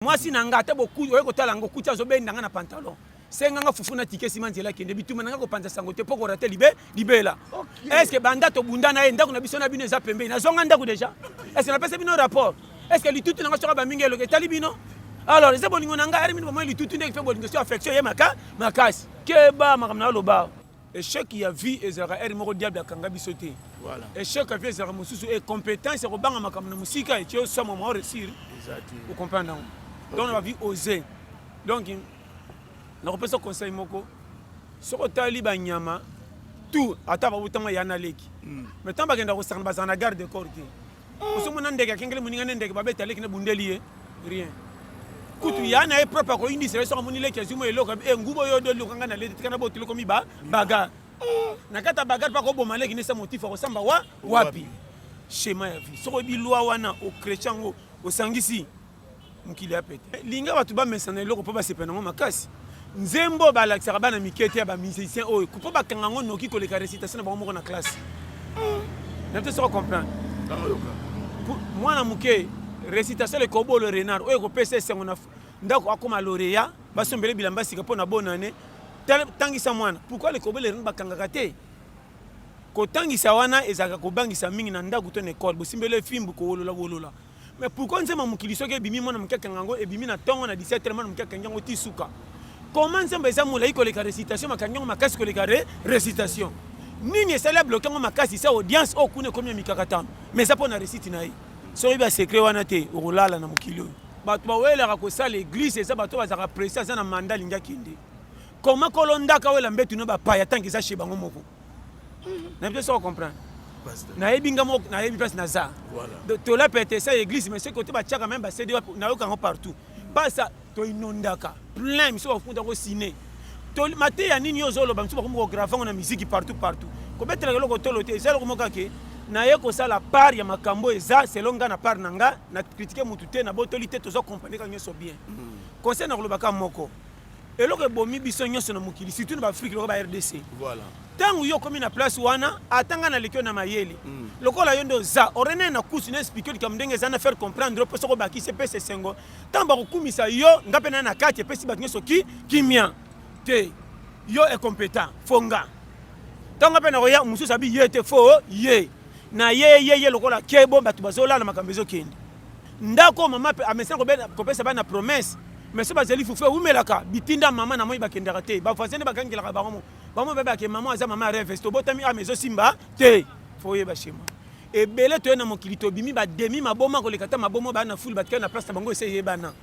Moi si nanga te beaucoup oyo kotala ngo kutia zo benda na pantalon. Senganga fufuna tike simanzela kende bituma nanga ko panza sango te poko rate libela. Est-ce que banda to bunda na enda kuna biso na bino za pembe na zonga ndako déjà? Est-ce que na pesa bino rapport? Est-ce que litutu nanga soka ba mingelo ke talibino? Alors les bolingo nanga ari mino mo litutu ndeke fe bolingo sur affection ye makasi. Ke ba makamna loba. Et chaque qui a vu ezara er moko diable kanga biso te. Voilà. Et chaque vie ezara mususu et compétence ko banga makamna musika et tio so mo réussir. Exact. Vous comprenez? Donc on va vivre oser. Donc on repose au conseil moko. Soko tali ba nyama tout ata ba butama yana leki. Mais tant ba genda ko sanga bazana garde corps te. Oso mona ndeka kengele muninga ndeka ba beta leki na bundeli rien. Kutu yana e propre ko indi sere so moni leki azumo eloko e ngubo yo do lokanga na leti kana botilo komi ba baga. Na kata baga pa ko boma leki ne sa motif ko samba wapi. Schéma ya vie. Soko bi loi wana au chrétien au sangisi. Mukili apete linga batu ba mesana eloko po ba sepenango makasi nzembo ba laksaka bana mikete ya ba musicien oyo kupo ba kangango noki koleka récitation na bango na classe na te so comprendre moi na muke récitation le kobo le renard oyo ko pesa sengo na ndako akoma lauréat ba sombele bilamba sika po na bonne année tangisa mwana pourquoi le kobo le renard ba kangaka te ko tangisa wana ezaka ko bangisa mingi na ndako to na école bo simbele fimbu ko wolola. Mais pourquoi nous avons dit que bimi mona mukaka ngango e bimi na tongo na 17 mona mukaka ngango tisuka. Comment ça mbeza mulai ko le récitation makanyo makasi ko le récitation. Nini sala bloquer ngo makasi sa audience o kune komia mikakatano. Mais ça pona récite na yi. So iba secret wana te olala na mukili. Batu ba wela ko sala l'église ça batu bazaka pressa ça na mandat linga kinde. Comment kolonda ka wela mbetu no ba paya tangi za sheba ngo moko. Na peut ça comprendre. Na ebinga mo na ebi place na za voilà to la pété ça église mais ce côté ba tchaka même ba cédé na yo kango partout pas ça to inondaka plein miso ba funda ko ciné to maté ya nini yo zolo ba miso ba ko grave na musique partout ko betela ko tolo te ça ko moka ke na ye ko sala part ya makambo eza selonga na part nanga na critiquer mutu te na botolité to zo comprendre ka nyoso bien conseil na ko lobaka moko eloko bomi biso nyoso na mukili surtout na Afrique lo ba RDC voilà tangu yo komi na place wana atanga na lekyo na mayeli lokola yondo za orene na kusu na expliquer comme ndenge za na faire comprendre pour soko baki se pese sengo tamba ko kumisa yo ngape na kati pesi bat nyoso kimia te yo est compétent fonga tanga pe na roya musu sabi ye te fo ye na ye lokola kebo batu bazola na makambezo kende ndako mama pe amesa ko pesa ba na promesse mais ce bazeli fufu umelaka bitinda mama na moi bakendaka te ba fazene bakangela ba momo bamo beba ke maman aza mama rêve sto botami a mezo simba te foye ba shema e belé to na mokilito bimi ba demi maboma ko lekata mabomo ba na full batka na place ta bango essayer bana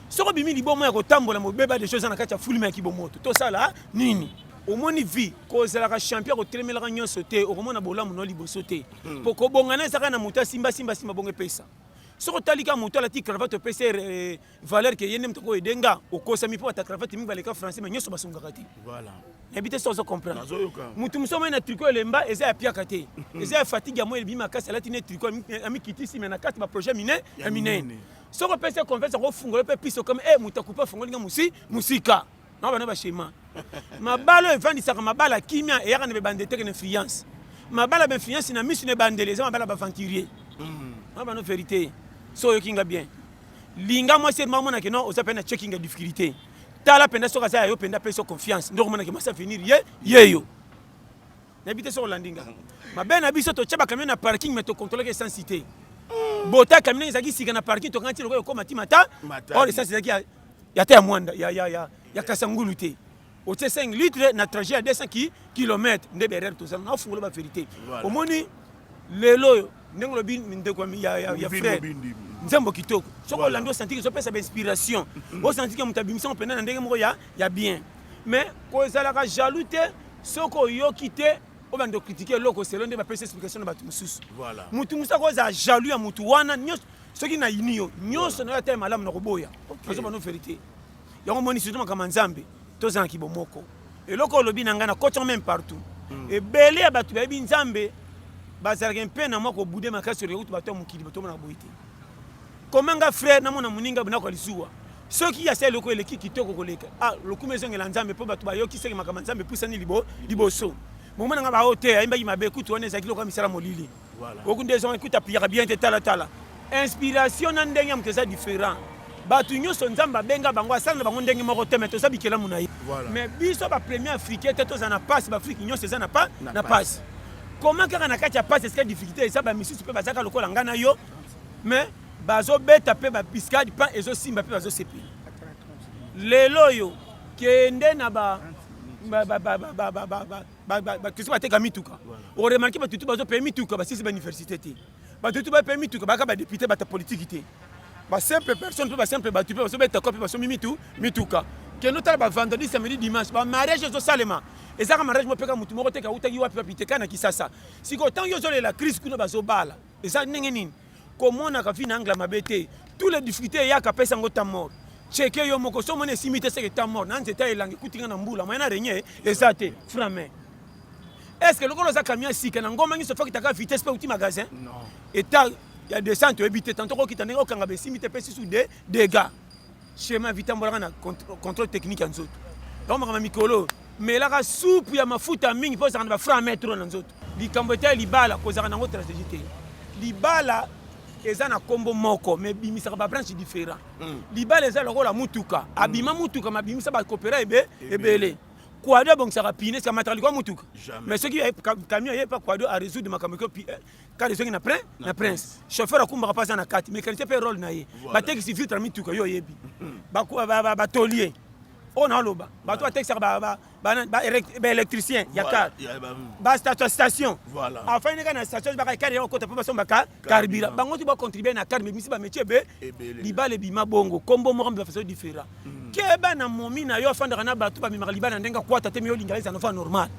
soko bimi libomo ya ko tambola mo beba des choses na kati ya full ma kibomoto to sala nini au moni vie ko zela ka champion ko tremela ka nyonso te o komona bolamu no liboso te poko bongana saka na muta simba bongo pesa soko talika muto la ti cravate pesa valeur que yene mtoko edenga okosami po ta cravate mi baleka français mais nyonso basunga kati voilà habite ça se comprendre mutu musoma na tricot lemba eza ya piaka te eza ya fatigue ya mo elbima kasa la tine tricot ami kitisi mais na kati ba projet mine soko pesa converse ko fungola pe piso comme muta coupa fungolinga musika na bana ba schéma mabalo evandisaka mabala kimia e yaka ne bandete que influence mabala ba influence na misu ne bandele za mabala ba venturier na bana vérité so yo kinga bien linga moi c'est maman que non osa pena checking difficulté tala penda soka za yo penda peso confiance ndoko mona ke masa finir yo n'habite sur landinga ma ben abiso to chaba camion na parking mais to contrôler que sans cité bota camion ezaki sika na parking to kanti loko ko matimata or ça c'est ya te mwanda ya kasangulu te o te 5 litres na trajet à 200 km nde derrière tout ça na fungola ba vérité au moni lelo ndengolo bin ndeko ya frère nzambo kitoko soko lando senti que so pesa inspiration o senti que mutabimisa pena ndenge moko ya bien mais ko ezala ka jaloux te soko yo kité o bando critiquer loko selon de ba pesa explication na batu mususu voilà mutu musa ko za jaloux ya mutu wana nyos soki na inio nyos na ya malamu na koboya azo bano vérité yango moni surtout kama nzambe tozana kibomoko eloko lobi na ngana coach même partout et belé ya batu ba nzambe bazalaka mpe na moko bude makasi route bato mukili bato na boité comment nga frère na mona muninga bina ko lisuwa soki ya selo ko eleki kitoko koleka lokume zongela nzambe po bato bayoki seke makama nzambe pusani liboso momona nga ba hotel ayimba mabe kutu wana ezaki lokwa misala molili voilà okunde zonga kuta piyaka bien te tala inspiration na ndenge muteza différent batu nyonso nzamba benga bango asala na bango ndenge moko te mais to sabi kela munayi mais biso ba premier africain te to za na passe ba afrique nyonso za na pas na passe comment kaka na kati ya passe est-ce que difficulté ça ba misusu pe bazaka lokola ngana yo mais bazo beta pe ba piscade pa ezo simba pe bazo sepi lelo yo kende na ba tu sais pas te mituka on remarque ba tutu bazo pe mituka ba sisi ba université te ba tutu ba pe mituka ba ka ba député ba ta politique te ba simple personne peut ba simple ba tu peux bazo beta copie bazo mituka que nous tala ba vendredi samedi dimanche ba mariage zo salema ezaka mariage mo peka mutu moko te ka utaki wapi wapi te kana kisasa siko tant yo zo la crise kuno bazo bala eza ndenge nini komona ka fina angla mabete tous les difficultés ya ka pesa ngota mort cheke yo moko so mone simite c'est que ta mort nan zeta elangi kutinga na mbula moyena renye ezate frame est-ce que le gros za camion si kana ngoma ngi so fa kitaka vitesse pe uti magasin non eta ya descente ebité tantôt ko kitane ko kanga be simite pe sous des dégâts schéma vitambola na contrôle technique en zot donc ma mikolo mais la soupe ya mafuta mingi po za na ba frame trop na zot likambota libala ko za na ngo stratégie te libala eza na kombo moko mais bimisaka ba branche différent libala eza lokola mutuka abima mutuka mabimisa ba coopéra ebele kwado bon saka pine ça matali kwa mutuka mais ce qui camion yé pas kwado à résoudre makameko quand les gens na prince chauffeur akumba pas na carte mécanicien pe rôle na ye ba taxi filtre mutuka yo yebi ba tolier on a loba ba to taxi ba électricien ya car ba station voilà enfin ne kana station ba car yo kota pa somba carburant bango ti ba contribuer na car mais misi ba métier be libale bima bongo kombo mo ba façon différent keba na momi na yo fanda na batu ba mi libana ndenga kwata te mi yo lingalisa no fa normal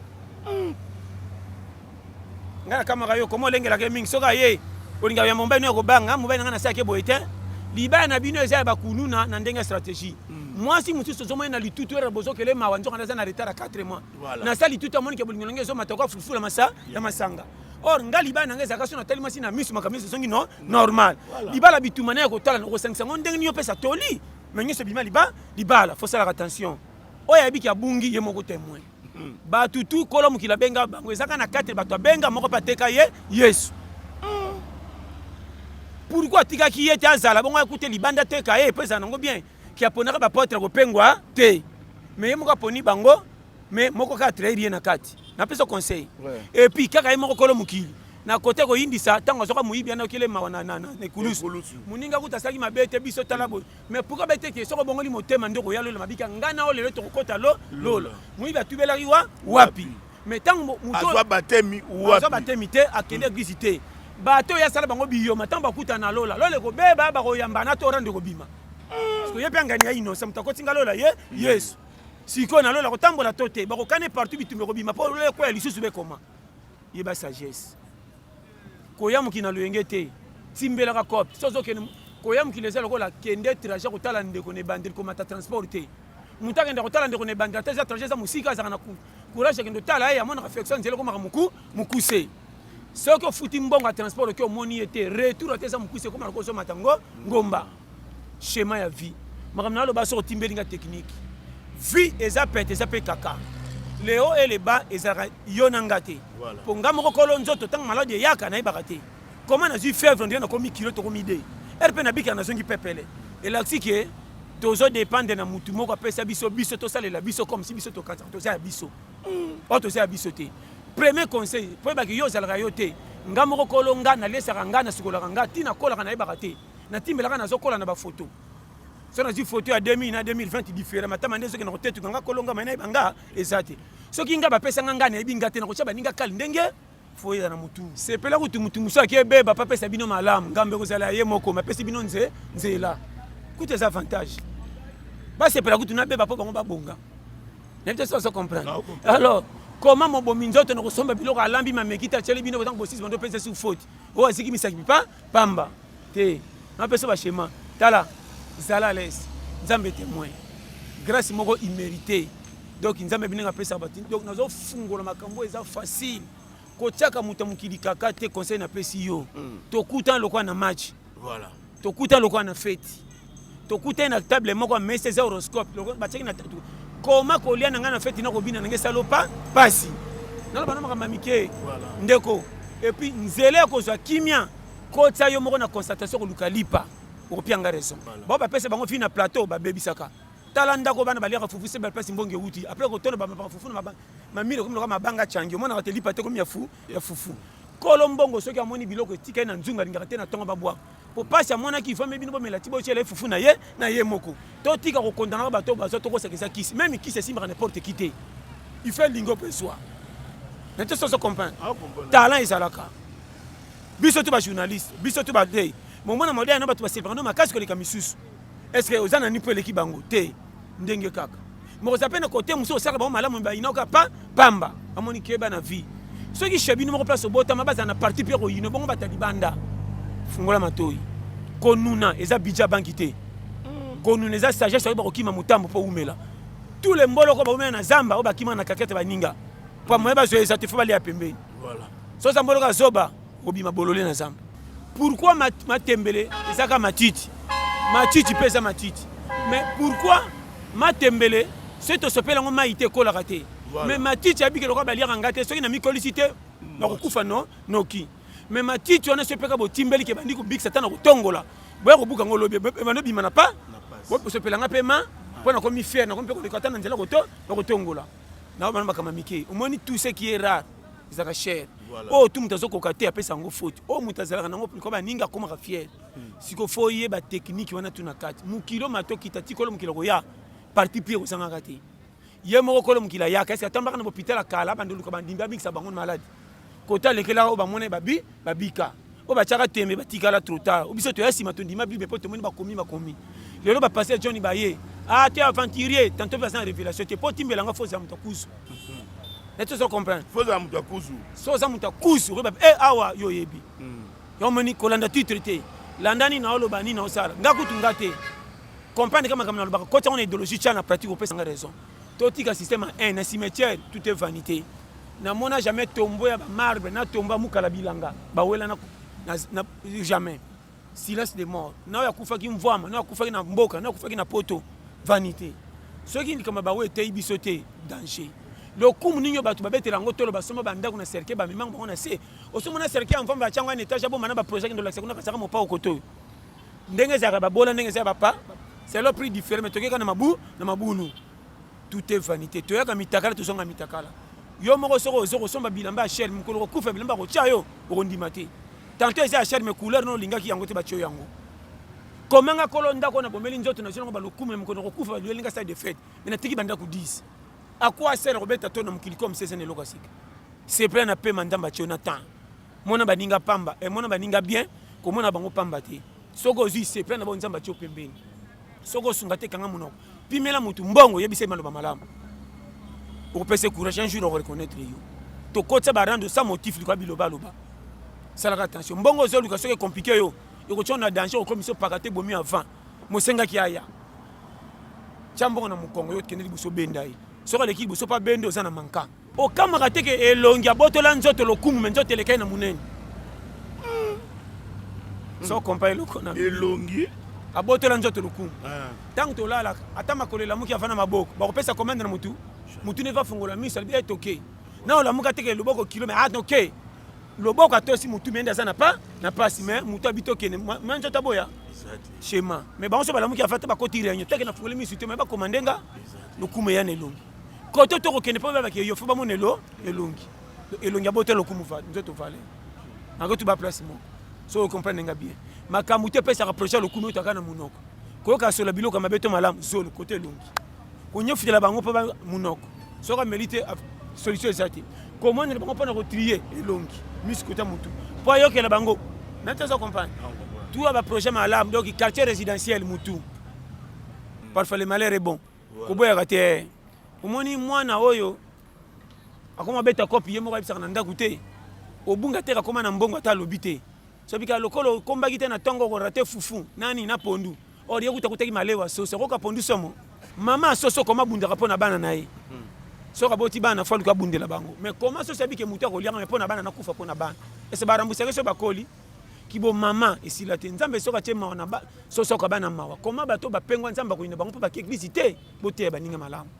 ngana kama yo komo lengela ke mingi soka ye olinga ya momba no ko banga momba ngana sa ke boyete libana bino eza ba kununa na ndenga stratégie moi si mutu so zomo na litutu era bozo kele ma wanzo kana na retard à 4 mois na sali tutu amoni ke bolinga ngezo matoko fulfula masa ya masanga or ngali bana ngeza kaso na tellement sina misu makamisi songi no normal libala bitumane ko tala no 500 ndenge ni opesa toli mais ngeso bima libala faut faire attention oya biki abungi ye moko témoin ba tutu kolo mukila benga bango ezaka na 4 bato benga moko pateka ye yesu pourquoi tika ki yete azala bongo écouter libanda teka ye pesa nango bien qui a ponaka ba potre ko pengwa te mais moko poni bango mais moko ka trahir na kati na pesa conseil et puis kaka ye moko kolo mukili na côté ko indisa tango soka muibi na kile mawana na nekulusu muninga kutasaki mabete biso talabo mais pourquoi bete ke soko bongoli motema ndoko ya lolo mabika ngana o lelo to kota lolo muibi atubela riwa wapi mais tango muto azwa batemi te akende visiter bato ya sala bango biyo matamba kuta na lola lole ko beba ba ko yamba na to rande ko bima parce que yepe ngani ya innocent mutako tinga lola ye yes siko na lola ko tambola tote ba ko kane partout bitumbe ko bima po lole ko ya lisusu be koma yeba sagesse koyamu kina luyengete timbela ka cop sozo ke koyamu kileza lokola kende trajet ko tala ndeko ne bandel ko mata transporter mutaka ndeko tala ndeko ne bandel teza trajet za musika za na courage ke ndo tala ya mona affection zelo ko maka mukuse soko futi mbonga transport ke omoni ete retour teza mukuse ko mako so matango ngomba schéma ya vie makamna lo baso timbelinga technique vie eza pe kaka Léo et les bas et ça yonangate. Pour nga moko kolonzo to tang malade yaka na ibakate. Comment na zu fièvre ndena komi kilo to komi de. RP na bika na zongi pepele. Et là que tozo dépendre na mutu moko pesa biso to salela biso comme si biso to kata to za biso. O to za biso te. Premier conseil, pour ba ki yo zalaka yo te. Nga moko kolonga na lesa nga na sikola nga tina kola na ibakate. Na timbela na zokola na ba photo. So na zi photo ya 2000 na 2020 différent matama ndezo ke na kotetu nga kolonga mana ibanga ezate. So ki nga ba pesa nga na ebinga te na ko chaba ninga kali ndenge foya na mutu. C'est pela ko mutu musa ke beba pa pesa bino malamu ngambe ko zala ye moko ma pesa bino nzela. Kute za avantage. Ba c'est pela ko na beba po bango ba bonga. N'était ça comprendre. Alors comment mon bon minzoto na ko somba biloko alambi ma mekita chele bino ko tango bosis bando pesa sous faute. O aziki misaki pa pamba. Te. Na pesa ba schéma. Tala zala les nzambe témoin grâce moko immérité donc nzambe binenga pesa bati donc nazo fungola makambo eza facile ko tiaka muta mukili kaka te conseil na pesi yo to kuta lokwa na match voilà to kuta lokwa na fête to kuta na table moko messe za horoscope lokwa batiki na koma ko lia na fête na ko bina na ngesalo pa pasi nalo bana makamba mike ndeko et puis nzele ko zwa kimia ko tsa yo moko na constatation ko lukalipa opianga raison ba pesa bango fina plateau ba bebisaka talanda ko bana baliaka fufu se ba pesa mbonge uti après ko tona ba fufu na mamile comme mabanga changi mona bateli pate comme ya fufu kolombongo soki amoni biloko tika na nzunga lingaka te na tonga babwa po pasa mona ki fa mebi no bomela tibo chele fufu na ye moko to tika ko kondana ba to ba so to ko sekisa kisi même kisi simba n'importe qui te il fait lingo pe soi n'était ça se comprendre talent ezalaka biso to ba journaliste biso to ba day momona moderne no ba to ba separa no makasi ko leka misusu est-ce que ozana ni pele ki bango te ndenge kaka mo za pena côté muso saka ba malamu ba inoka pamba amoni keba na vie ceux qui chebi numéro place bota mabaza na parti pe ko yino bongo batali banda fungola matoi konuna eza bidja bankite konuna eza sagesse ba kokima mutambo po umela tous les mbolo ko ba umela na zamba o bakima na kakete baninga pa moyeba zo eza te fo bali ya pembeni voilà so za mbolo ka zoba obima bolole na zamba pourquoi matembele ezaka matiti pesa matiti mais pourquoi matembele c'est to sopela ngo maite ko la raté mais matiti abiki lokwa bali ya ngate soki na mikolicité na kokufa noki mais matiti on a sopeka botimbeli ke bandi ko big satana ko tongola boya ko buka ngolobi bano bima na pa bo sopela nga pema pona ko mi fier na ko mpe ko lekata na nzela ko tongola na bana makama mike omoni tout ce qui est rare ezaka cher oh tout mutazo ko kate apesa ngo faute oh mutazala na ngo ko ba ninga ko maka fier siko foye ba technique wana tuna kati mukilo matoki tati ko mukilo ko ya parti pire ko sanga kati ye moko ko mukila ya kasi atambaka na hôpital kala bandulu ko bandimba bikisa bango malade kota lekela o ba mone babika o ba chaka tembe batikala trop tard o biso to yasi matondima bible po tomoni bakomi lelo ba passer Johnny Baye ah tu aventurier tantôt va sans révélation tu peux timbela nga fausse amutakusu neto so comprendre fausse amutakusu so za mutakusu awa yo yebi yo moni kolanda titre te landani na oloba ni na osala ngakutu ngate comprendre kama na lobaka ko tanga na idéologie tcha na pratique au pesa nga raison to tika système un cimetière tout est vanité na mona jamais tombo ya ba marbre na tomba mukala bilanga ba wela na jamais silence de mort na ya kufa ki mvwama na kufa ki na mboka na kufa ki na poto vanité soki ni kama ba we te bisote danger le coup ninyo batu babetela ngo tolo basoma banda kuna cercle ba mimango bona se osomo na cercle en famba changwa ne taja bo mana ba projet ndo la sekuna kasaka mo pa okoto ndenge za ba bola ndenge za ba pa c'est le prix différent mais toke kana mabunu tout est vanité to yaka mitakala to songa mitakala yo moko soko somba bilamba cher mukolo ko kufa bilamba ko chayo okondima te tantôt eza cher mais couleur no lingaki yango te ba chyo yango komanga kolonda ko na bomeli nzoto na jongo ba lokume mukolo ko kufa linga stade de fête mais na tiki banda ku 10 à quoi sert Robert Tona mukili comme c'est ne lokasika c'est plein na pe mandamba Jonathan mona baninga pamba et mona baninga bien ko mona bango pamba te soko zi c'est plein na bon nzamba tio pembeni soko sungate kanga munoko pimela mutu mbongo yebise maloba malamu pour pese courage un jour on reconnaître yo to kotsa barando sans motif likwa biloba loba sala attention mbongo zo luka soke compliqué yo ko chona danger ko commission pakate bomi avant mosenga ki aya chambongo na mukongo yo keneli buso bendai soko leki buso pa bendo za na manka o kamaka teke elongi abotola nzoto lokumu men nzoto lekai na munene so kompa loko na elongi abotola nzoto lokumu tango to lala atama kolela muki afana maboko ba kopesa commande na mutu ne va fungola miso ali est OK na ola muka teke loboko kilomètre OK loboko atosi mutu menda za na pas si mais mutu abito kene manja taboya schéma mais ba on so bala muki afata ba kotire renyo teke na fungola miso te mais ba commandenga lokumu ya nelongi koto to kene pa ba ke yo fo ba monelo elongi abotola lokumu va nzoto vale ngo tu ba place mo so comprendre nga bien makambu te pesa rapprocher lokumu to kana munoko ko ka sola biloko mabeto malamu zolo côté longi ko nyofitela bango pa munoko so ka mérite solution exacte comment ne bango pa na retrier elongi mis côté mutu po yo ke la bango nata so comprendre tout ba projet malamu donc quartier résidentiel mutu parfois le malheur est bon ko boya raté omoni mwana oyo akoma beta copie mo ka bisa na ndaku te obunga te akoma na mbongo ata lobité so bika lokolo kombaki te na tongo ko raté fufu nani na pondu ori yokuta kutaki malewa soso ko ka pondu somo mama soso koma bunda ka pona bana naye so ka boti bana falu ka bundela bango mais comment so sabike mutu ko lianga me pona bana na kufa pona bana ese barambusa so bakoli kibo mama esila te nzambe so ka tema na ba soso ka bana mawa comment bato ba pengwa nzamba ko ina bango pa ba église te bote ba ninga malamu